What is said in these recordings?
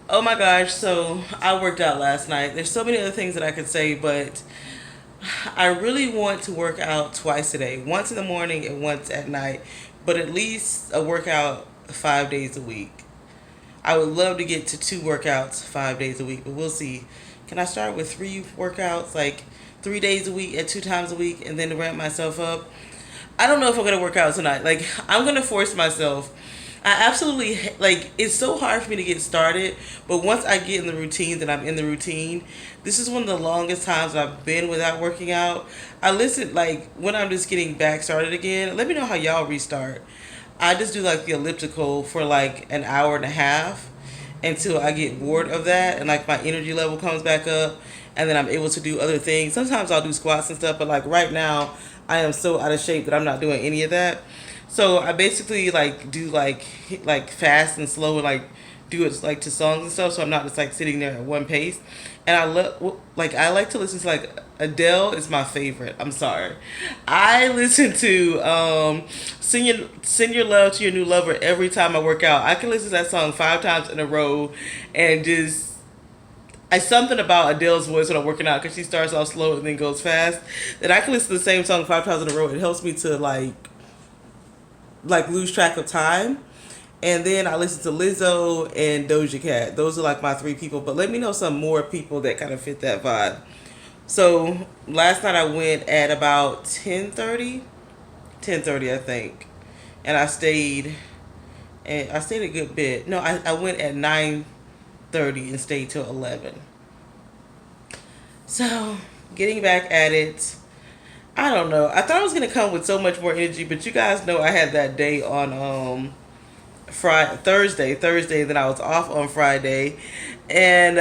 Oh my gosh, so I worked out last night. There's so many other things that I could say, but I really want to work out twice a day, once in the morning and once at night, but at least a workout 5 days a week. I would love to get to two workouts 5 days a week, but we'll see. Can I start with three workouts, like 3 days a week at two times a week, and then ramp myself up? I don't know if I'm gonna work out tonight. Like, I'm gonna force myself. I absolutely like. It's so hard for me to get started, but once I get in the routine, then I'm in the routine. This is one of the longest times I've been without working out. I listen like when I'm just getting back started again. Let me know how y'all restart. I just do like the elliptical for like an hour and a half until I get bored of that and like my energy level comes back up, and then I'm able to do other things. Sometimes I'll do squats and stuff, but like right now I am so out of shape that I'm not doing any of that. So I basically like do like fast and slow and like do it like to songs and stuff. So I'm not just like sitting there at one pace. And I love like I like to listen to like Adele is my favorite. I'm sorry, I listen to send your love to your new lover every time I work out. I can listen to that song 5 times in a row, and just I something about Adele's voice when I'm working out because she starts off slow and then goes fast. That I can listen to the same song 5 times in a row. It helps me to like lose track of time. And then I listen to Lizzo and Doja Cat. Those are like my three people. But let me know some more people that kind of fit that vibe. So last night I went at about 10:30, 10:30 I think, and I stayed a good bit. No, I went at 9:30 and stayed till 11. So getting back at it, I don't know. I thought I was gonna come with so much more energy, but you guys know I had that day on Friday, Thursday. Then I was off on Friday, and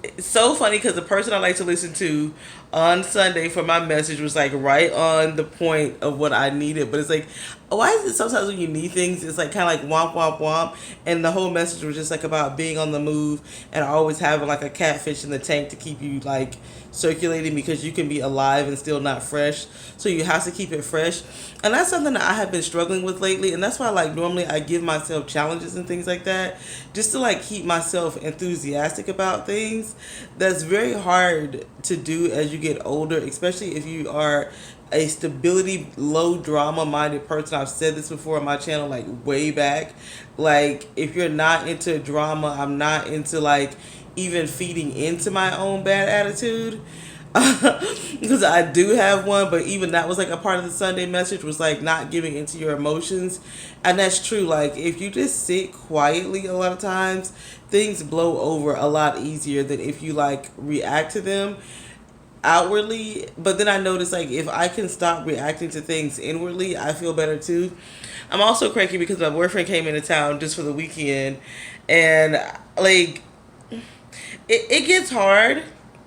it's so funny because the person I like to listen to on Sunday for my message was like right on the point of what I needed. But it's like, why is it sometimes when you need things, it's like kind of like womp womp womp, and the whole message was just like about being on the move and always having like a catfish in the tank to keep you like circulating because you can be alive and still not fresh. So you have to keep it fresh. And that's something that I have been struggling with lately. And that's why like normally I give myself challenges and things like that just to like keep myself enthusiastic about things. That's very hard to do as you get older, especially if you are a stability low drama minded person. I've said this before on my channel like way back. Like if you're not into drama, I'm not into like even feeding into my own bad attitude. Because I do have one, but even that was like a part of the Sunday message was like not giving into your emotions. And that's true. Like if you just sit quietly a lot of times, things blow over a lot easier than if you like react to them outwardly. But then I notice like if I can stop reacting to things inwardly, I feel better too. I'm also cranky because my boyfriend came into town just for the weekend, and like it gets hard.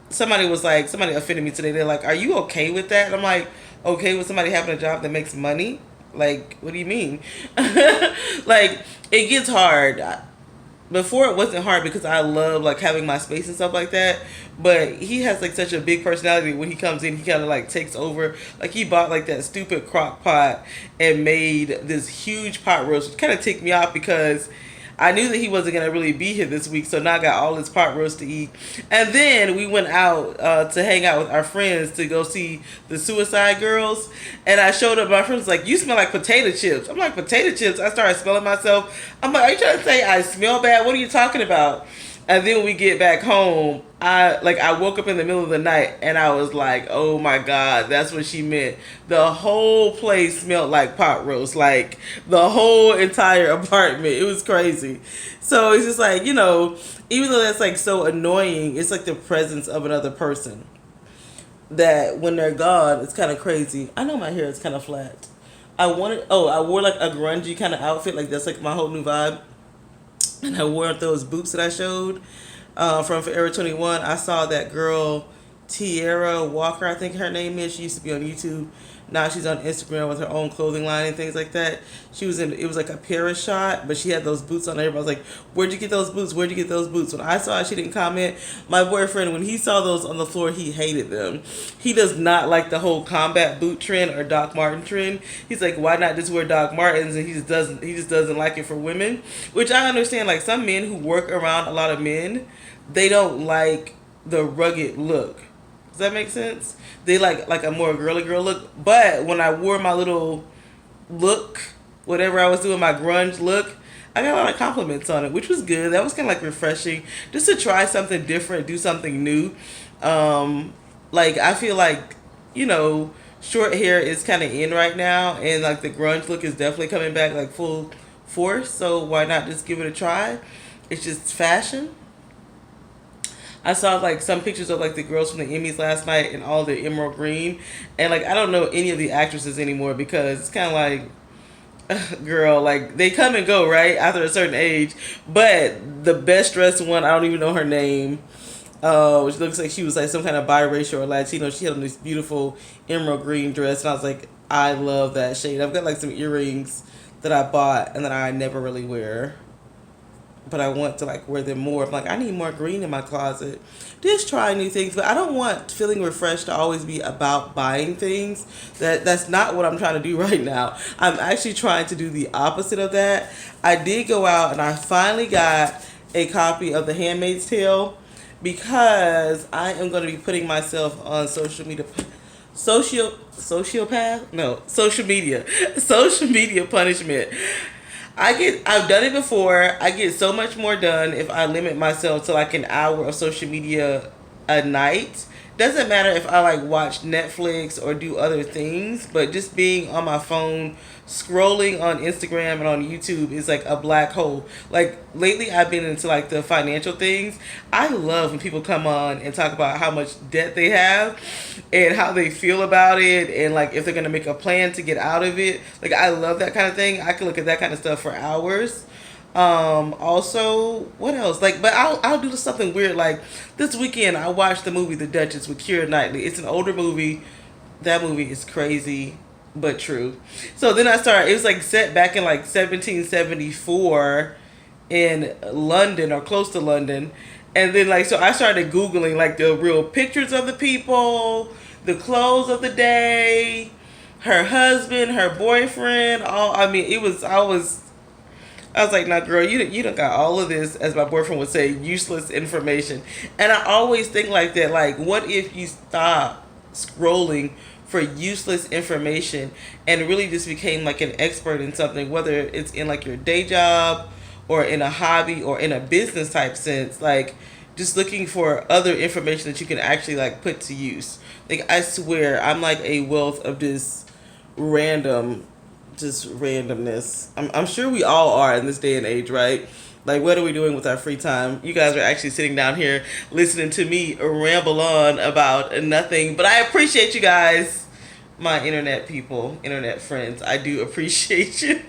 Somebody offended me today. They're like, "Are you okay with that?" And I'm like, "Okay with somebody having a job that makes money? Like, what do you mean?" Like, it gets hard. Before it wasn't hard because I love like having my space and stuff like that. But he has like such a big personality. When he comes in, he kind of like takes over. Like he bought like that stupid crock pot and made this huge pot roast, which kind of ticked me off because I knew that he wasn't gonna really be here this week, so now I got all this pot roast to eat. And then we went out to hang out with our friends to go see the Suicide Girls. And I showed up. My friend was like, "You smell like potato chips." I'm like, "Potato chips?" I started smelling myself. I'm like, "Are you trying to say I smell bad? What are you talking about?" And then when we get back home, I woke up in the middle of the night and I was like, "Oh my god, that's what she meant." The whole place smelled like pot roast, like the whole entire apartment. It was crazy. So it's just like, even though that's like so annoying, it's like the presence of another person that when they're gone, it's kind of crazy. I know my hair is kind of flat. I wore like a grungy kind of outfit, like that's like my whole new vibe, and I wore those boots that I showed from Forever 21. I saw that girl Tierra Walker, I think her name is. She used to be on YouTube. Now she's on Instagram with her own clothing line and things like that. She was in, it was like a Paris shot, but she had those boots on. Everybody was like, "Where'd you get those boots? Where'd you get those boots?" When I saw it, she didn't comment. My boyfriend, when he saw those on the floor, he hated them. He does not like the whole combat boot trend or Doc Martin trend. He's like, "Why not just wear Doc Martens?" And he just doesn't like it for women, which I understand. Like some men who work around a lot of men, they don't like the rugged look. Does that make sense? They like a more girly girl look. But when I wore my little look, whatever I was doing, my grunge look, I got a lot of compliments on it, which was good. That was kind of like refreshing, just to try something different, do something new. Like I feel like, you know, short hair is kind of in right now, and like the grunge look is definitely coming back like full force. So why not just give it a try? It's just fashion. I saw like some pictures of like the girls from the Emmys last night and all the emerald green, and like I don't know any of the actresses anymore because it's kind of like, girl, like they come and go right after a certain age. But the best dressed one, I don't even know her name. Which looks like she was like some kind of biracial or Latino. She had on this beautiful emerald green dress, and I was like, I love that shade. I've got like some earrings that I bought and that I never really wear, but I want to like wear them more. I'm like, I need more green in my closet. Just try new things, but I don't want feeling refreshed to always be about buying things. That's not what I'm trying to do right now. I'm actually trying to do the opposite of that. I did go out and I finally got a copy of The Handmaid's Tale because I am going to be putting myself on social media social media social media punishment. I've done it before. I get so much more done if I limit myself to like an hour of social media a night. Doesn't matter if I like watch Netflix or do other things, but just being on my phone, scrolling on Instagram and on YouTube is like a black hole. Like lately I've been into like the financial things. I love when people come on and talk about how much debt they have and how they feel about it and like if they're going to make a plan to get out of it. Like I love that kind of thing. I can look at that kind of stuff for hours. Also, what else? Like, but I'll do something weird. Like this weekend, I watched the movie The Duchess with Keira Knightley. It's an older movie. That movie is crazy, but true. So then I started. It was like set back in like 1774 in London or close to London, and then like so I started googling like the real pictures of the people, the clothes of the day, her husband, her boyfriend. All I mean, it was I was like, "Nah, girl, you don't got all of this," as my boyfriend would say, useless information. And I always think like that. Like, what if you stop scrolling for useless information and really just became like an expert in something, whether it's in like your day job or in a hobby or in a business type sense, like just looking for other information that you can actually like put to use. Like, I swear, I'm like a wealth of this random just randomness. I'm sure we all are in this day and age, right? Like, what are we doing with our free time? You guys are actually sitting down here listening to me ramble on about nothing. But I appreciate you guys, my internet people, internet friends. I do appreciate you.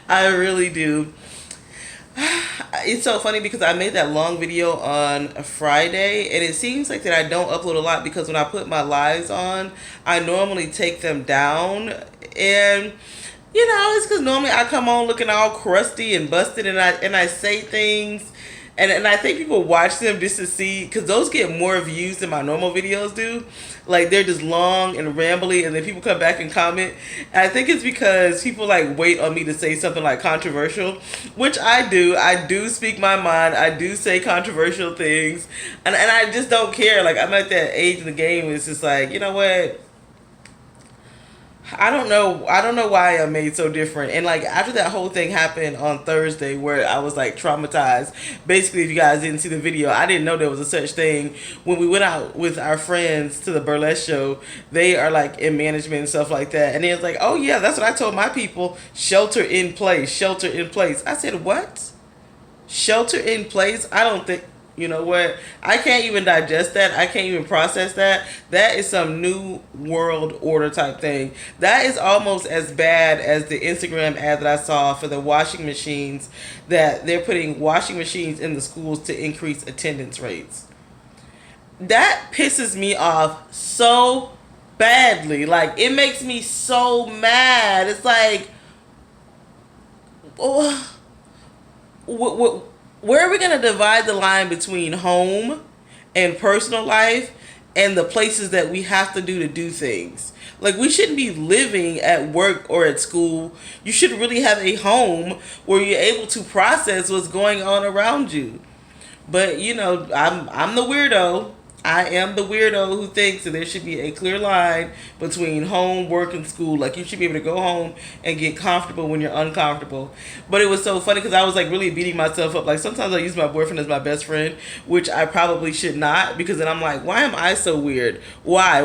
I really do. It's so funny because I made that long video on a Friday, and it seems like that I don't upload a lot because when I put my lives on, I normally take them down. And you know, it's because normally I come on looking all crusty and busted, and I say things, and I think people watch them just to see, because those get more views than my normal videos do. Like, they're just long and rambly, and then people come back and comment. And I think it's because people like wait on me to say something like controversial, which I do. I do speak my mind. I do say controversial things, and I just don't care. Like, I'm at that age in the game. It's just like, you know what? I don't know. I don't know why I'm made so different. And like after that whole thing happened on Thursday, where I was like traumatized. Basically, if you guys didn't see the video, I didn't know there was a such thing. When we went out with our friends to the burlesque show, they are like in management and stuff like that. And it was like, oh yeah, that's what I told my people. Shelter in place. Shelter in place. I said, what? Shelter in place? I don't think. You know what? I can't even digest that. I can't even process that. That is some new world order type thing. That is almost as bad as the Instagram ad that I saw for the washing machines, that they're putting washing machines in the schools to increase attendance rates. that pisses me off so badly. Like, it makes me so mad. It's like, oh, where are we going to divide the line between home and personal life and the places that we have to do things? Like, we shouldn't be living at work or at school. You should really have a home where you're able to process what's going on around you. But I'm the weirdo. I am the weirdo who thinks that there should be a clear line between home, work, and school. Like, you should be able to go home and get comfortable when you're uncomfortable. But it was so funny because I was like really beating myself up. Like, sometimes I use my boyfriend as my best friend, which I probably should not, because then I'm like, why am I so weird? Why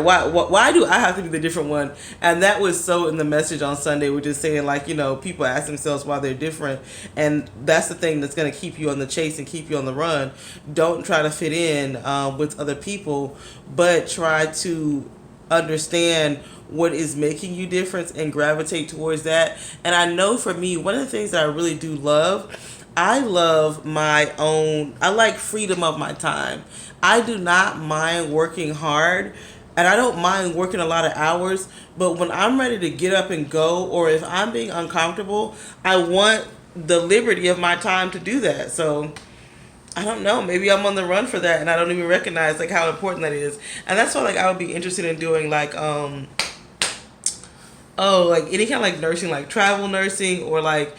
do I have to be the different one? And that was so in the message on Sunday. We're just saying, like, people ask themselves why they're different, and that's the thing that's going to keep you on the chase and keep you on the run. Don't try to fit in with other people, but try to understand what is making you different and gravitate towards that. And I know for me, one of the things that I really do love, I love my own, I like freedom of my time. I do not mind working hard, and I don't mind working a lot of hours, but when I'm ready to get up and go, or if I'm being uncomfortable, I want the liberty of my time to do that. So I don't know. Maybe I'm on the run for that, and I don't even recognize like how important that is. And that's why like I would be interested in doing like like any kind of like nursing, like travel nursing, or like,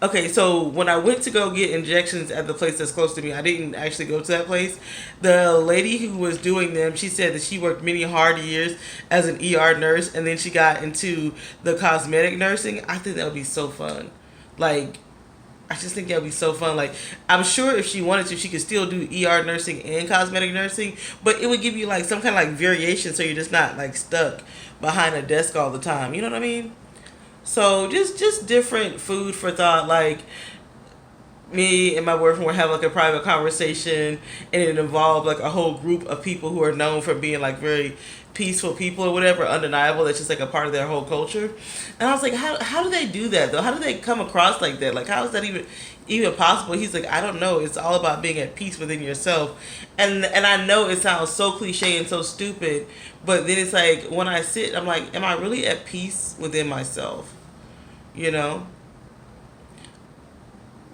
okay, so when I went to go get injections at the place that's close to me, I didn't actually go to that place. The lady who was doing them, she said that she worked many hard years as an ER nurse, and then she got into the cosmetic nursing. I think that would be so fun. Like, I just think that would be so fun. Like, I'm sure if she wanted to, she could still do ER nursing and cosmetic nursing, but it would give you like some kind of like variation, so you're just not like stuck behind a desk all the time. You know what I mean? So just different food for thought. Like, me and my boyfriend would have like a private conversation, and it involved like a whole group of people who are known for being like very peaceful people or whatever, undeniable. That's just like a part of their whole culture. And I was like, how do they do that though? How do they come across like that? Like, how is that even possible? He's like, I don't know. It's all about being at peace within yourself. And I know it sounds so cliche and so stupid, but then it's like when I sit, I'm like, am I really at peace within myself? You know?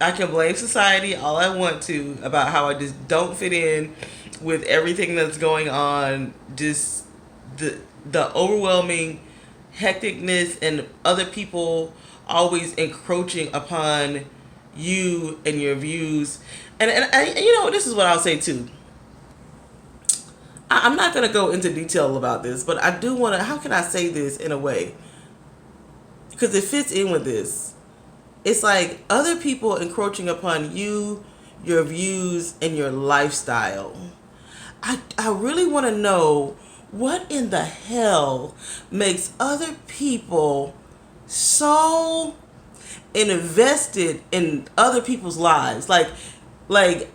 I can blame society all I want to about how I just don't fit in with everything that's going on. Just the overwhelming hecticness and other people always encroaching upon you and your views. And this is what I'll say too. I'm not going to go into detail about this, but I do want to, how can I say this in a way? Because it fits in with this. It's like other people encroaching upon you, your views, and your lifestyle. I really want to know what in the hell makes other people so invested in other people's lives. Like, like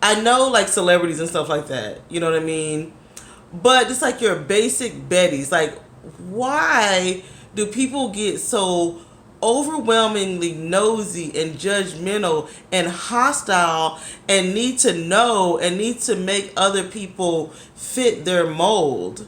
I know like celebrities and stuff like that. You know what I mean? But just like your basic Bettys, like, why do people get so overwhelmingly nosy and judgmental and hostile and need to know and need to make other people fit their mold?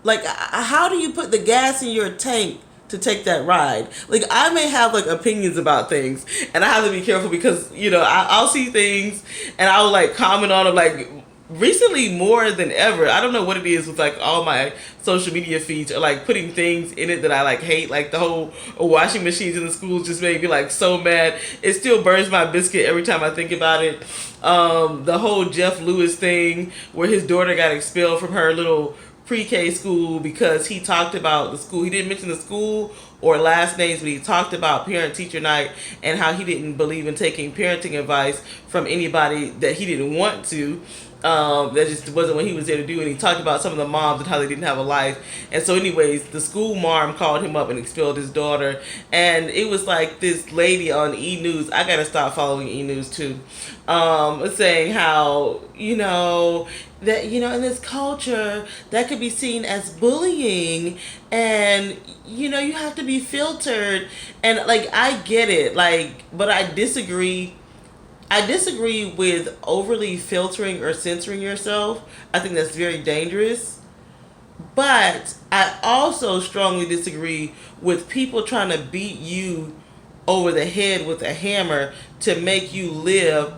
Like, how do you put the gas in your tank to take that ride? Like, I may have like opinions about things, and I have to be careful because I'll see things and I'll like comment on them, like recently more than ever. I don't know what it is with like all my social media feeds are like putting things in it that I like hate. Like the whole washing machines in the schools just made me like so mad. It still burns my biscuit every time I think about it. The whole Jeff Lewis thing where his daughter got expelled from her little pre-K school because he talked about the school. He didn't mention the school or last names, but he talked about parent-teacher night and how he didn't believe in taking parenting advice from anybody that he didn't want to. That just wasn't what he was there to do. And he talked about some of the moms and how they didn't have a life. And so anyways, the school marm called him up and expelled his daughter. And it was like this lady on E! News, I gotta stop following E! News too, saying how, that, in this culture that could be seen as bullying, and you have to be filtered. And like, I get it, like, but I disagree I disagree with overly filtering or censoring yourself. I think that's very dangerous. But I also strongly disagree with people trying to beat you over the head with a hammer to make you live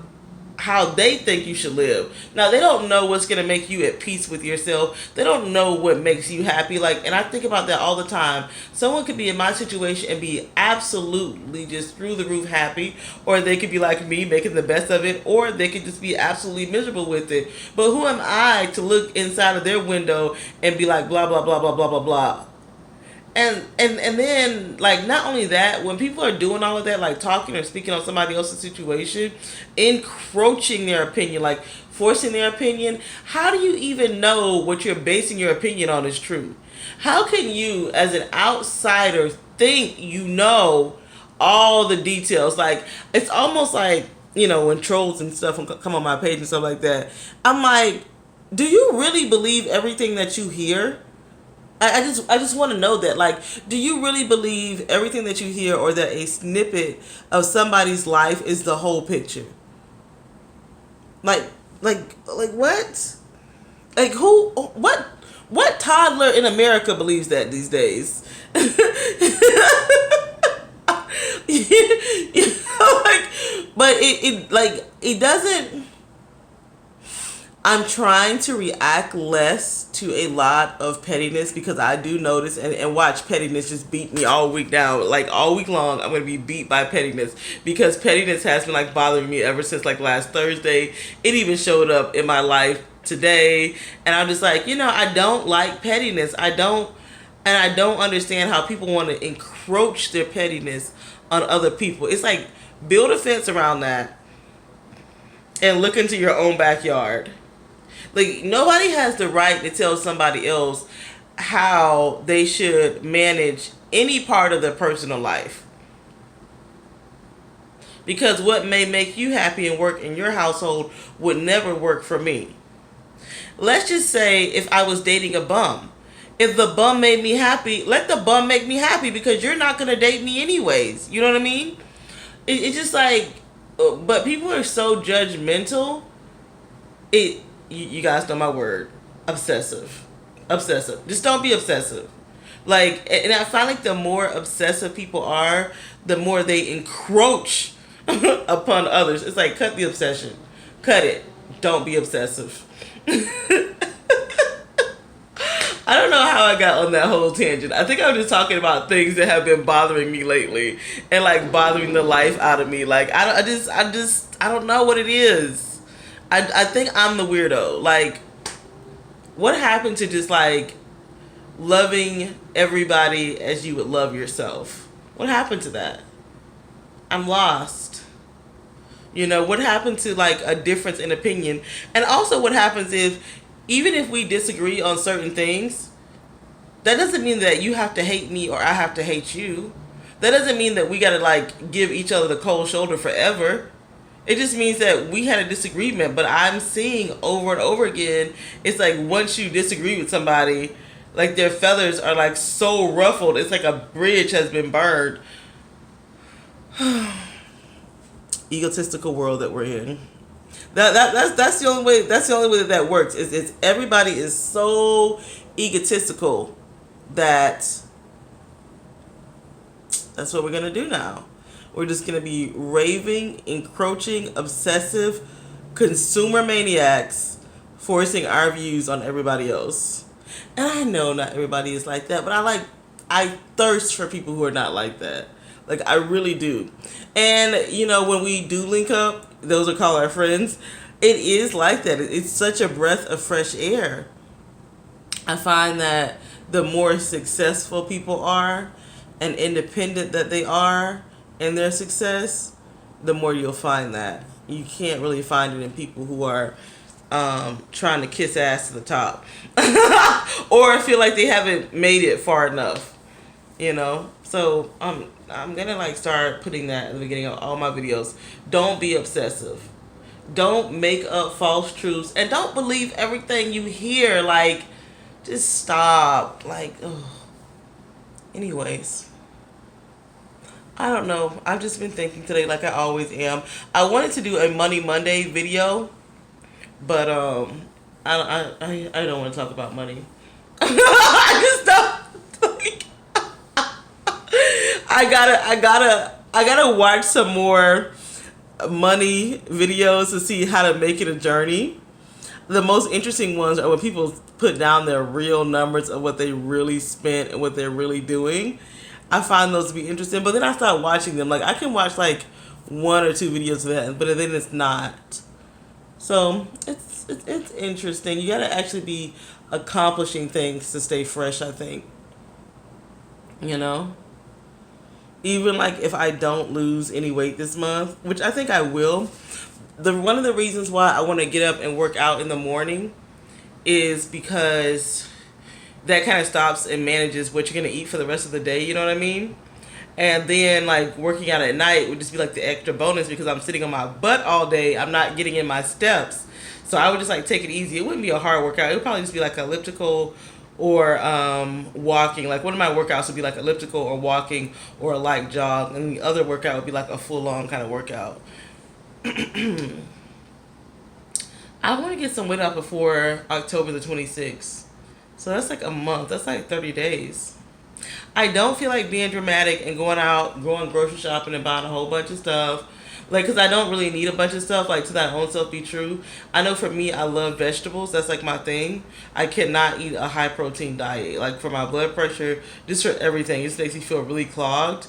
how they think you should live. Now they don't know what's gonna make you at peace with yourself. They don't know what makes you happy. Like, and I think about that all the time. Someone could be in my situation and be absolutely just through the roof happy, or they could be like me, making the best of it, or they could just be absolutely miserable with it. But who am I to look inside of their window and be like blah blah blah blah blah blah blah? And then, like, not only that, when people are doing all of that, like talking or speaking on somebody else's situation, encroaching their opinion, like forcing their opinion, how do you even know what you're basing your opinion on is true? How can you, as an outsider, think you know all the details? Like, it's almost like, when trolls and stuff come on my page and stuff like that, I'm like, do you really believe everything that you hear? I just want to know that, like, do you really believe everything that you hear, or that a snippet of somebody's life is the whole picture? Like, like what? Like, what toddler in America believes that these days? Like, but it doesn't. I'm trying to react less to a lot of pettiness, because I do notice and watch pettiness just beat me all week now. Like, all week long, I'm going to be beat by pettiness, because pettiness has been like bothering me ever since like last Thursday. It even showed up in my life today. And I'm just like, I don't like pettiness. I don't understand how people want to encroach their pettiness on other people. It's like, build a fence around that and look into your own backyard. Like, nobody has the right to tell somebody else how they should manage any part of their personal life. Because what may make you happy and work in your household would never work for me. Let's just say if I was dating a bum. If the bum made me happy, let the bum make me happy, because you're not going to date me anyways. You know what I mean? It's just like, but people are so judgmental. You guys know my word. Obsessive. Just don't be obsessive. Like, and I find like the more obsessive people are, the more they encroach upon others. It's like, cut the obsession. Cut it. Don't be obsessive. I don't know how I got on that whole tangent. I think I was just talking about things that have been bothering me lately, and like bothering the life out of me. Like, I don't know what it is. I think I'm the weirdo. Like, what happened to just like loving everybody as you would love yourself? What happened to that? I'm lost. What happened to like a difference in opinion? And also, what happens is, even if we disagree on certain things, that doesn't mean that you have to hate me or I have to hate you. That doesn't mean that we gotta like give each other the cold shoulder forever. It just means that we had a disagreement, but I'm seeing over and over again, it's like, once you disagree with somebody, like, their feathers are like so ruffled, it's like a bridge has been burned. Egotistical world that we're in. That's the only way. That's the only way that works. Is everybody is so egotistical that that's what we're gonna do now. We're just gonna be raving, encroaching, obsessive, consumer maniacs, forcing our views on everybody else. And I know not everybody is like that, but I thirst for people who are not like that. Like, I really do. And, when we do link up, those are called our friends, it is like that. It's such a breath of fresh air. I find that the more successful people are and independent that they are in their success, the more you'll find that. You can't really find it in people who are trying to kiss ass to the top. Or feel like they haven't made it far enough. So I'm gonna like start putting that at the beginning of all my videos. Don't be obsessive. Don't make up false truths, and don't believe everything you hear. Like, just stop. Like, ugh. Anyways, I don't know. I've just been thinking today, like I always am. I wanted to do a Money Monday video, but I don't want to talk about money. I just don't. Like, I gotta watch some more money videos to see how to make it a journey. The most interesting ones are when people put down their real numbers of what they really spent and what they're really doing. I find those to be interesting, but then I start watching them. Like I can watch like one or two videos of that, but then it's not. So it's interesting. You gotta actually be accomplishing things to stay fresh. I think, you know. Even like if I don't lose any weight this month, which I think I will, the one of the reasons why I want to get up and work out in the morning is because that kind of stops and manages what you're going to eat for the rest of the day, you know what I mean? And then like working out at night would just be like the extra bonus because I'm sitting on my butt all day. I'm not getting in my steps. So I would just like take it easy. It wouldn't be a hard workout. It would probably just be like elliptical or walking. Like one of my workouts would be like elliptical or walking or a light jog. And the other workout would be like a full on kind of workout. I want to get some weight off before October the 26th. So that's like a month. That's like 30 days. I don't feel like being dramatic and going out, going grocery shopping and buying a whole bunch of stuff. Like, because I don't really need a bunch of stuff, like, to that own self be true. I know for me, I love vegetables. That's, like, my thing. I cannot eat a high-protein diet. Like, for my blood pressure, just for everything. It just makes me feel really clogged.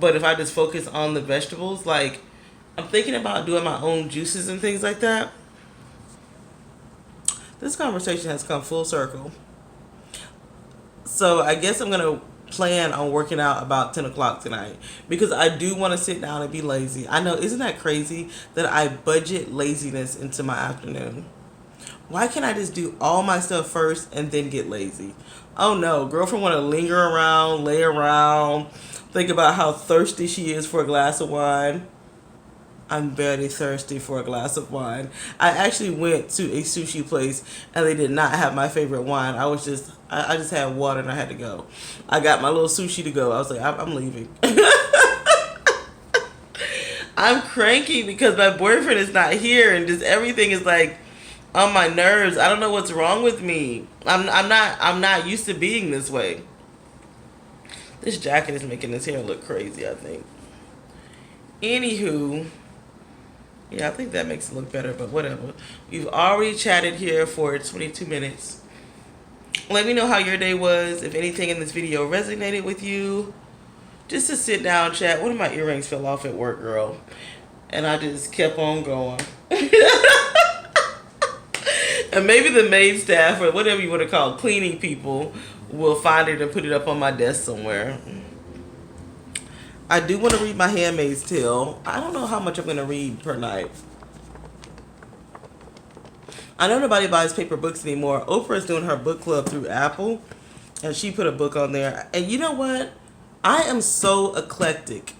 But if I just focus on the vegetables, like, I'm thinking about doing my own juices and things like that. This conversation has come full circle. So I guess I'm going to plan on working out about 10 o'clock tonight because I do want to sit down and be lazy. I know, isn't that crazy that I budget laziness into my afternoon? Why can't I just do all my stuff first and then get lazy? Oh no, girlfriend want to linger around, lay around, think about how thirsty she is for a glass of wine. I'm very thirsty for a glass of wine. I actually went to a sushi place and they did not have my favorite wine. I just had water and I had to go. I got my little sushi to go. I was like, I'm leaving. I'm cranky because my boyfriend is not here and just everything is like on my nerves. I don't know what's wrong with me. I'm not used to being this way. This jacket is making his hair look crazy, I think. Anywho, yeah, I think that makes it look better, but whatever. We've already chatted here for 22 minutes. Let me know how your day was, if anything in this video resonated with you. Just to sit down, chat. One of my earrings fell off at work, girl. And I just kept on going. And maybe the maid staff, or whatever you want to call it, cleaning people, will find it and put it up on my desk somewhere. I do want to read my Handmaid's Tale. I don't know how much I'm going to read per night. I know nobody buys paper books anymore. Oprah is doing her book club through Apple, and she put a book on there. And you know what? I am so eclectic.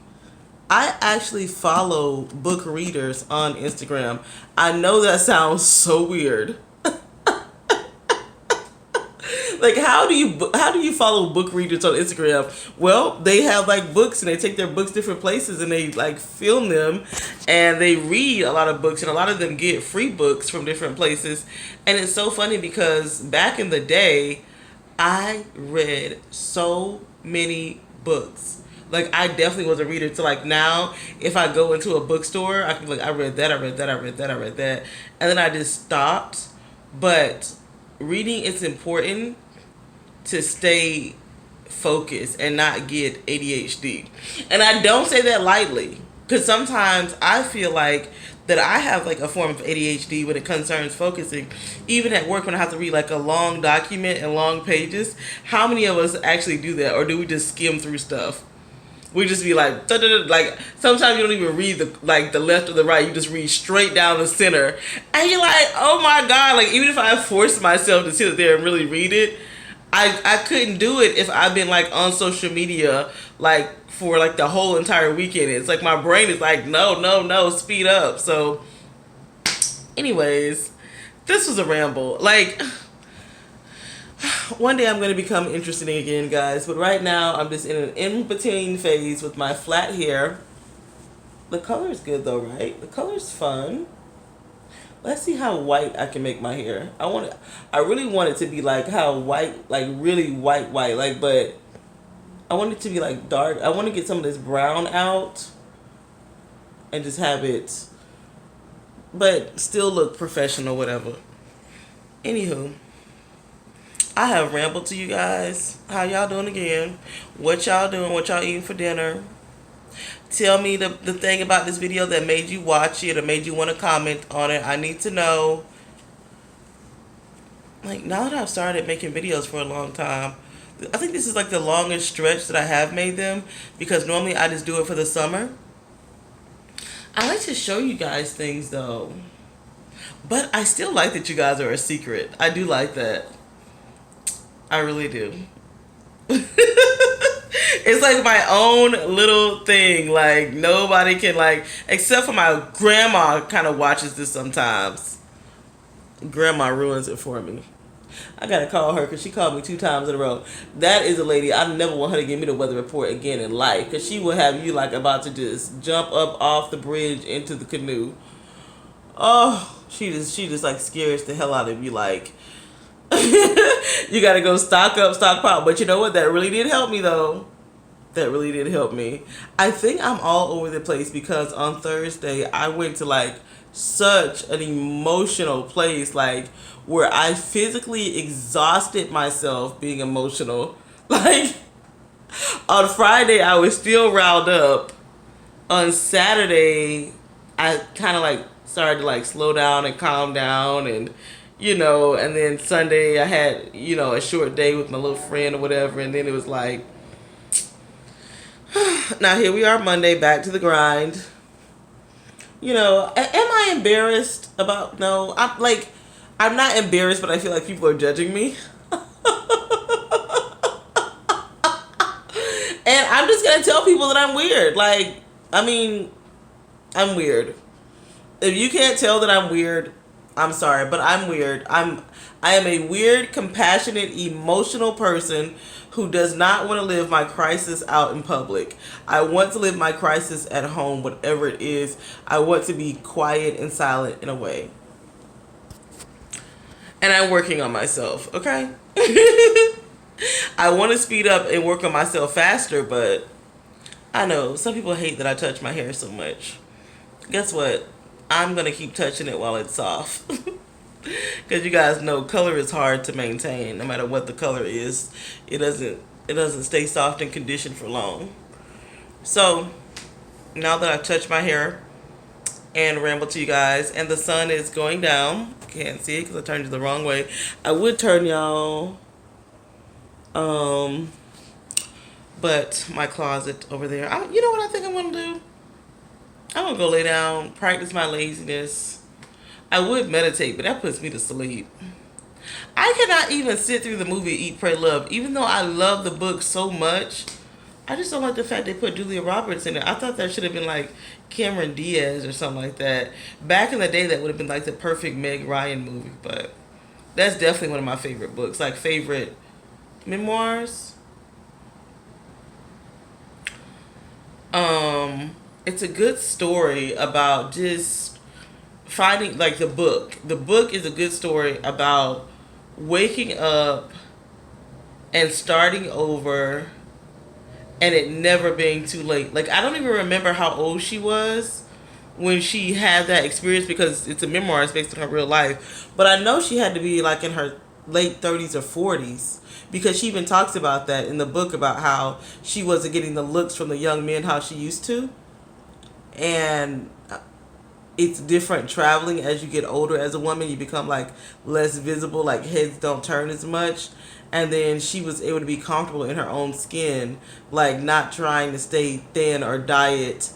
I actually follow book readers on Instagram. I know that sounds so weird. Like, how do you follow book readers on Instagram? Well, they have like books and they take their books different places and they like film them and they read a lot of books and a lot of them get free books from different places. And it's so funny because back in the day, I read so many books. Like, I definitely was a reader. To like now, if I go into a bookstore, I can be like, I read that. And then I just stopped. But reading is important to stay focused and not get ADHD. And I don't say that lightly because sometimes I feel like that I have like a form of ADHD when it concerns focusing. Even at work when I have to read like a long document and long pages, how many of us actually do that? Or do we just skim through stuff? We just be like, da, da, da, like sometimes you don't even read the left or the right. You just read straight down the center. And you're like, oh my God. Like even if I forced myself to sit there and really read it, I couldn't do it if I've been like on social media like for like the whole entire weekend. It's like my brain is like, no, speed up. So anyways, this was a ramble. Like, One day I'm going to become interesting again, guys. But right now, I'm just in an in-between phase with my flat hair. The color is good though, right? The color's fun. Let's see how white I can make my hair. I really want it to be like how white, like really white, like, but I want it to be like dark. I want to get some of this brown out and just have it, but still look professional, whatever. Anywho, I have rambled to you guys. How y'all doing again? What y'all doing? What y'all eating for dinner? Tell me the thing about this video that made you watch it or made you want to comment on it. I need to know. Like, now that I've started making videos for a long time, I think this is like the longest stretch that I have made them, because normally I just do it for the summer. I like to show you guys things though. But I still like that you guys are a secret. I do like that. I really do. It's like my own little thing. Like, nobody can, like, except for my grandma kind of watches this sometimes. Grandma ruins it for me. I gotta call her because she called me 2 times in a row. That is a lady, I never want her to give me the weather report again in life, because she will have you like about to just jump up off the bridge into the canoe. Oh, she just like scares the hell out of you. Like, you gotta go stock up, stockpile. But you know what? That really did help me though. That really did help me. I think I'm all over the place because on Thursday I went to like such an emotional place, like where I physically exhausted myself being emotional. Like, on Friday I was still riled up. On Saturday I kind of like started to like slow down and calm down, and and then Sunday I had, a short day with my little friend or whatever, and then it was like, now here we are Monday, back to the grind. Am I embarrassed about, no, I'm not embarrassed, but I feel like people are judging me. And I'm just going to tell people that I'm weird. Like, I mean, I'm weird. If you can't tell that I'm weird, I'm sorry, but I'm weird. I am a weird, compassionate, emotional person who does not want to live my crisis out in public. I want to live my crisis at home, whatever it is. I want to be quiet and silent in a way. And I'm working on myself, okay? I want to speed up and work on myself faster, but I know some people hate that I touch my hair so much. Guess what? I'm going to keep touching it while it's soft. Because you guys know color is hard to maintain no matter what the color is. It doesn't stay soft and conditioned for long. So now that I've touched my hair and rambled to you guys, and the sun is going down, can't see it because I turned it the wrong way. I would turn y'all but my closet over there, you know what I think I'm gonna do? I'm gonna go lay down, practice my laziness. I would meditate, but that puts me to sleep. I cannot even sit through the movie Eat, Pray, Love. Even though I love the book so much, I just don't like the fact they put Julia Roberts in it. I thought that should have been like Cameron Diaz or something like that. Back in the day, that would have been like the perfect Meg Ryan movie. But that's definitely one of my favorite books. Like, favorite memoirs. It's a good story about just finding, like, the book. The book is a good story about waking up and starting over and it never being too late. Like, I don't even remember how old she was when she had that experience, because it's a memoir, it's based on her real life. But I know she had to be like in her late 30s or 40s, because she even talks about that in the book, about how she wasn't getting the looks from the young men how she used to. And it's different traveling as you get older as a woman. You become like less visible, like heads don't turn as much. And then she was able to be comfortable in her own skin, like not trying to stay thin or diet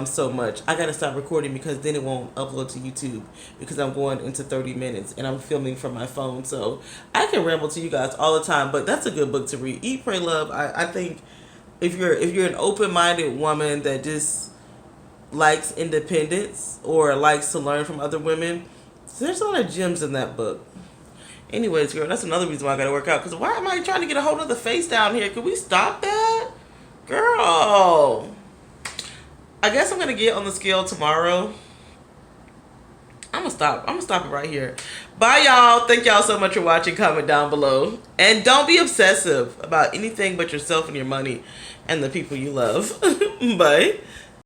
so much. I gotta stop recording because then it won't upload to YouTube, because I'm going into 30 minutes and I'm filming from my phone. So I can ramble to you guys all the time, but that's a good book to read. Eat, Pray, Love. I think if you're an open-minded woman that just likes independence or likes to learn from other women, there's a lot of gems in that book. Anyways, girl, that's another reason why I gotta work out. Cause why am I trying to get a hold of the face down here? Could we stop that, girl? I guess I'm gonna get on the scale tomorrow. I'm gonna stop. I'm gonna stop it right here. Bye, y'all. Thank y'all so much for watching. Comment down below, and don't be obsessive about anything but yourself and your money and the people you love. Bye.